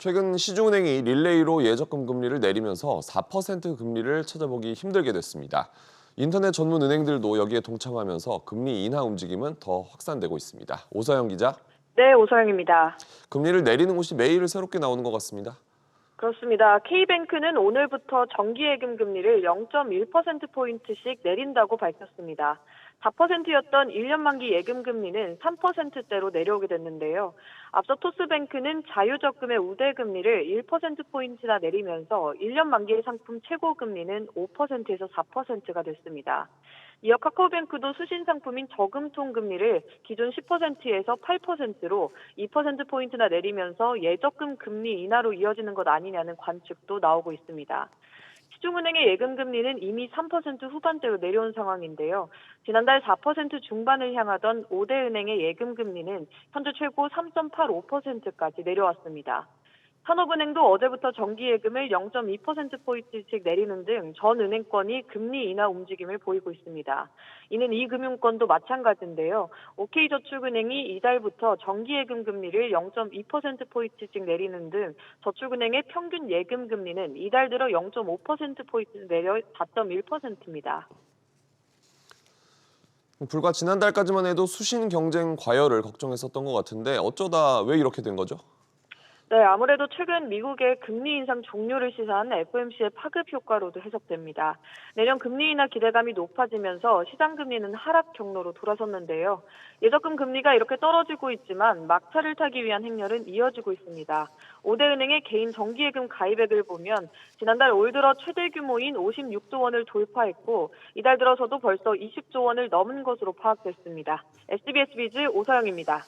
최근 시중은행이 릴레이로 예적금 금리를 내리면서 4% 금리를 찾아보기 힘들게 됐습니다. 인터넷 전문 은행들도 여기에 동참하면서 금리 인하 움직임은 더 확산되고 있습니다. 오서영 기자, 네, 오서영입니다. 금리를 내리는 곳이 매일 새롭게 나오는 것 같습니다. 그렇습니다. K뱅크는 오늘부터 정기예금 금리를 0.1%포인트씩 내린다고 밝혔습니다. 4%였던 1년 만기 예금 금리는 3%대로 내려오게 됐는데요. 앞서 토스뱅크는 자유적금의 우대 금리를 1%포인트나 내리면서 1년 만기의 상품 최고 금리는 5%에서 4%가 됐습니다. 이어 카카오뱅크도 수신 상품인 저금통 금리를 기존 10%에서 8%로 2%포인트나 내리면서 예적금 금리 인하로 이어지는 것 아니냐는 관측도 나오고 있습니다. 시중은행의 예금 금리는 이미 3% 후반대로 내려온 상황인데요. 지난달 4% 중반을 향하던 5대 은행의 예금 금리는 현재 최고 3.85%까지 내려왔습니다. 산업은행도 어제부터 정기예금을 0.2%포인트씩 내리는 등 전 은행권이 금리 인하 움직임을 보이고 있습니다. 이는 이 금융권도 마찬가지인데요. OK저축은행이 이달부터 정기예금 금리를 0.2%포인트씩 내리는 등 저축은행의 평균 예금 금리는 이달 들어 0.5%포인트 내려 4.1%입니다. 불과 지난달까지만 해도 수신 경쟁 과열을 걱정했었던 것 같은데 어쩌다 왜 이렇게 된 거죠? 네, 아무래도 최근 미국의 금리 인상 종료를 시사한 FOMC의 파급 효과로도 해석됩니다. 내년 금리 인하 기대감이 높아지면서 시장 금리는 하락 경로로 돌아섰는데요. 예적금 금리가 이렇게 떨어지고 있지만 막차를 타기 위한 행렬은 이어지고 있습니다. 5대 은행의 개인 정기예금 가입액을 보면 지난달 올 들어 최대 규모인 56조 원을 돌파했고 이달 들어서도 벌써 20조 원을 넘은 것으로 파악됐습니다. SBS 비즈 오서영입니다.